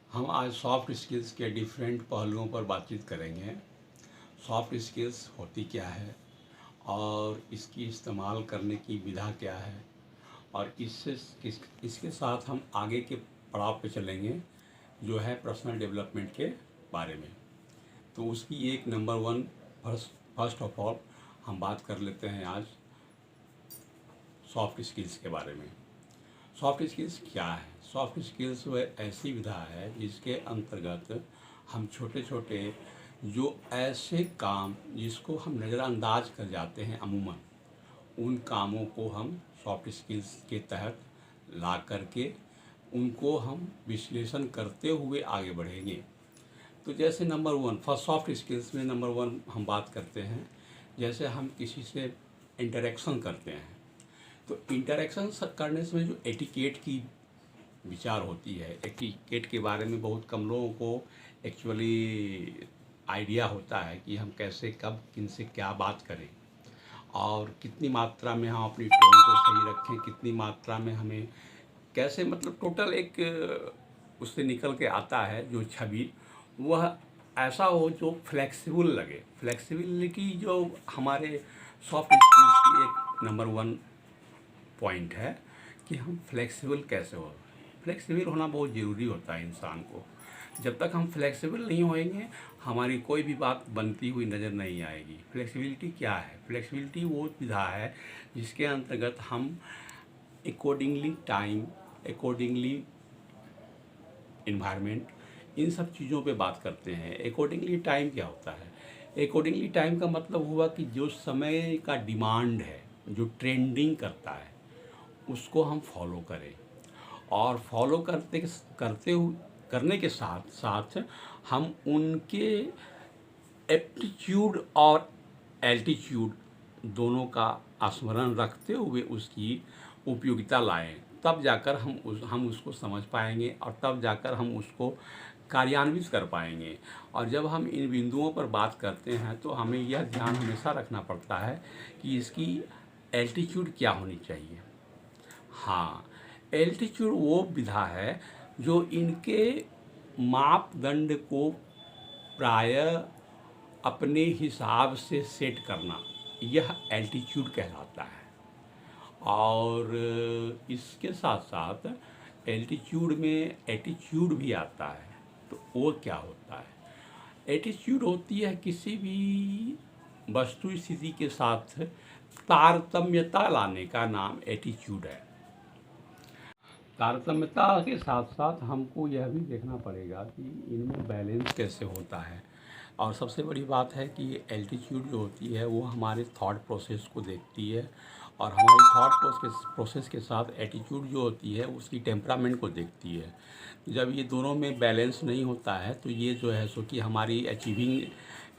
हम आज soft skills के डिफरेंट पहलुओं पर बातचीत करेंगे। सॉफ्ट स्किल्स होती क्या है और इसकी इस्तेमाल करने की विधा क्या है, और इसके साथ हम आगे के पड़ाव पे चलेंगे जो है पर्सनल डेवलपमेंट के बारे में। तो उसकी एक number one first of all हम बात कर लेते हैं आज सॉफ्ट स्किल्स के बारे में। सॉफ्ट स्किल्स क्या है? सॉफ्ट स्किल्स वह ऐसी विधा है जिसके अंतर्गत हम छोटे छोटे जो ऐसे काम जिसको हम नज़रअंदाज कर जाते हैं अमूमन, उन कामों को हम सॉफ्ट स्किल्स के तहत ला करके उनको हम विश्लेषण करते हुए आगे बढ़ेंगे। तो जैसे number one first soft skills में नंबर वन हम बात करते हैं, जैसे हम किसी से इंटरेक्शन करते हैं तो इंटरेक्शन करने से जो एटिकेट की विचार होती है, एटिकेट के बारे में बहुत कम लोगों को एक्चुअली आइडिया होता है कि हम कैसे कब किनसे क्या बात करें और कितनी मात्रा में हम अपनी टोन को सही रखें, कितनी मात्रा में हमें कैसे, मतलब टोटल एक उससे निकल के आता है जो छवि, वह ऐसा हो जो फ्लेक्सिबल लगे। फ्लेक्सिबिलिटी जो हमारे सॉफ्ट स्किल्स की एक नंबर वन पॉइंट है कि हम फ्लेक्सिबल कैसे हो। फ्लेक्सिबल होना बहुत ज़रूरी होता है इंसान को। जब तक हम फ्लेक्सिबल नहीं होएंगे हमारी कोई भी बात बनती हुई नज़र नहीं आएगी। फ्लेक्सिबिलिटी क्या है? फ्लेक्सिबिलिटी वो विधा है जिसके अंतर्गत हम अकॉर्डिंगली टाइम, अकॉर्डिंगली इन्वायरमेंट, इन सब चीज़ों पे बात करते हैं। अकॉर्डिंगली टाइम क्या होता है? अकॉर्डिंगली टाइम का मतलब हुआ कि जो समय का डिमांड है, जो ट्रेंडिंग करता है, उसको हम फॉलो करें और फॉलो करने के साथ साथ हम उनके एप्टीट्यूड और एल्टीट्यूड दोनों का स्मरण रखते हुए उसकी उपयोगिता लाएं। तब जाकर हम उसको समझ पाएंगे और तब जाकर हम उसको कार्यान्वित कर पाएंगे। और जब हम इन बिंदुओं पर बात करते हैं तो हमें यह ध्यान हमेशा रखना पड़ता है कि इसकी एल्टीट्यूड क्या होनी चाहिए। हाँ, एल्टीट्यूड वो विधा है जो इनके मापदंड को प्रायः अपने हिसाब से सेट करना, यह एल्टीट्यूड कहलाता है। और इसके साथ साथ एल्टीट्यूड में एटीट्यूड भी आता है। तो वो क्या होता है? एटीट्यूड होती है किसी भी वस्तु स्थिति के साथ तारतम्यता लाने का नाम एटीट्यूड है। तारतम्यता के साथ साथ हमको यह भी देखना पड़ेगा कि इनमें बैलेंस कैसे होता है। और सबसे बड़ी बात है कि एल्टीट्यूड जो होती है वो हमारे थॉट प्रोसेस को देखती है, और हमारी थॉट प्रोसेस के साथ एटीट्यूड जो होती है उसकी टेम्परामेंट को देखती है। जब ये दोनों में बैलेंस नहीं होता है तो ये जो है सो कि हमारी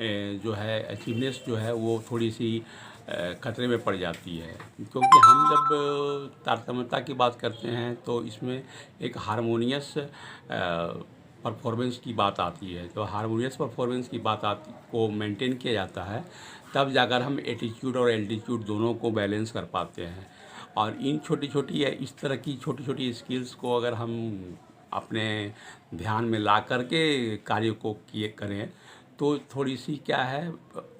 जो है अचीवनेस जो है वो थोड़ी सी खतरे में पड़ जाती है। क्योंकि हम जब तारतम्यता की बात करते हैं तो इसमें एक हारमोनियस परफॉर्मेंस की बात आती है। तो हारमोनियस परफॉर्मेंस की बात आती को मेंटेन किया जाता है, तब जाकर हम एटीट्यूड और एल्टीट्यूड दोनों को बैलेंस कर पाते हैं। और इन छोटी छोटी या इस तरह की छोटी छोटी स्किल्स को अगर हम अपने ध्यान में ला करके कार्य को किए करें तो थोड़ी सी क्या है,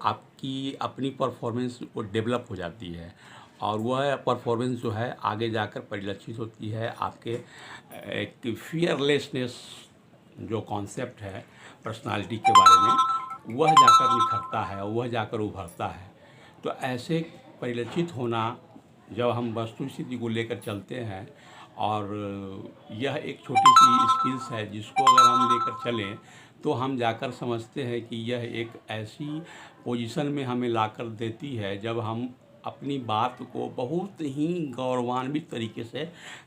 आपकी अपनी परफॉर्मेंस वो डेवलप हो जाती है, और वह परफॉर्मेंस जो है आगे जाकर परिलक्षित होती है आपके एक फियरलेसनेस जो कॉन्सेप्ट है पर्सनालिटी के बारे में, वह जाकर निखरता है, वह जाकर उभरता है। तो ऐसे परिलक्षित होना जब हम वस्तु स्थिति को लेकर चलते हैं, और यह एक छोटी सी स्किल्स है जिसको अगर हम लेकर चलें तो हम जाकर समझते हैं कि यह एक ऐसी पोजीशन में हमें लाकर देती है जब हम अपनी बात को बहुत ही गौरवान्वित तरीके से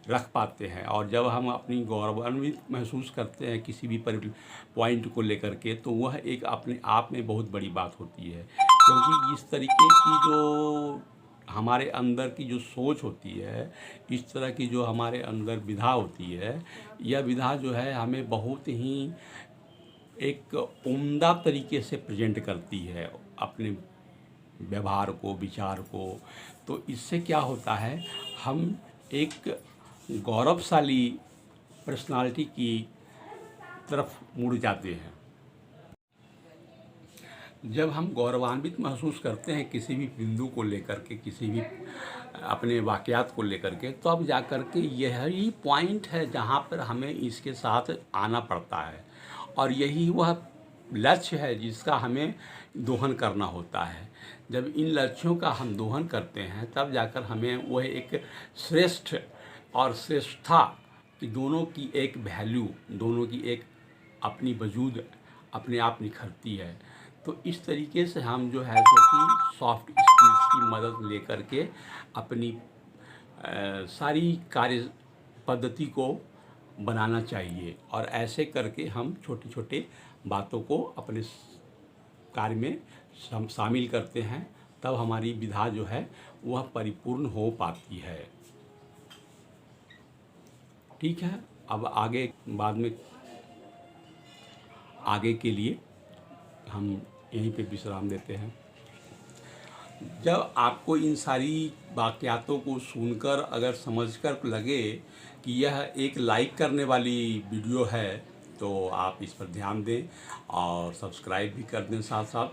रख पाते हैं। और जब हम अपनी गौरवान्वित महसूस करते हैं किसी भी पॉइंट को लेकर के, तो वह एक अपने आप में बहुत बड़ी बात होती है। क्योंकि इस तरीके की जो हमारे अंदर की जो सोच होती है, इस तरह की जो हमारे अंदर विधा होती है, यह विधा जो है हमें बहुत ही एक उम्दा तरीके से प्रेजेंट करती है अपने व्यवहार को, विचार को। तो इससे क्या होता है, हम एक गौरवशाली पर्सनालिटी की तरफ मुड़ जाते हैं। जब हम गौरवान्वित महसूस करते हैं किसी भी बिंदु को लेकर के, किसी भी अपने वाक़यात को लेकर के, तो अब जा कर के यही पॉइंट है जहाँ पर हमें इसके साथ आना पड़ता है, और यही वह लक्ष्य है जिसका हमें दोहन करना होता है। जब इन लक्ष्यों का हम दोहन करते हैं तब जाकर हमें वह एक श्रेष्ठ और श्रेष्ठता की, दोनों की एक वैल्यू, दोनों की एक अपनी वजूद अपने आप निखरती है। तो इस तरीके से हम जो है सो कि सॉफ्ट स्किल्स की मदद लेकर के अपनी सारी कार्य पद्धति को बनाना चाहिए, और ऐसे करके हम छोटी छोटे बातों को अपने कार्य में शामिल करते हैं, तब हमारी विधा जो है वह परिपूर्ण हो पाती है। ठीक है, अब आगे बाद में आगे के लिए हम यहीं पे विश्राम देते हैं। जब आपको इन सारी वाक़यातों को सुनकर अगर समझकर लगे कि यह एक लाइक करने वाली वीडियो है, तो आप इस पर ध्यान दें और सब्सक्राइब भी कर दें साथ साथ,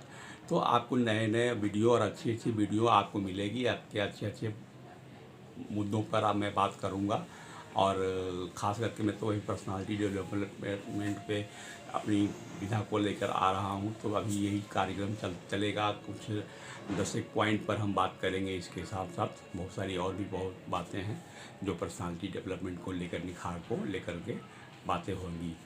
तो आपको नए नए वीडियो और अच्छी अच्छी वीडियो आपको मिलेगी। आपके अच्छे अच्छे मुद्दों पर अब मैं बात करूंगा, और ख़ास करके मैं तो वही पर्सनालिटी डेवलपमेंट पे अपनी विधा को लेकर आ रहा हूं। तो अभी यही कार्यक्रम चलेगा, कुछ 10 एक पॉइंट पर हम बात करेंगे। इसके साथ साथ बहुत सारी और भी बहुत बातें हैं जो पर्सनालिटी डेवलपमेंट को लेकर, निखार को लेकर के बातें होंगी।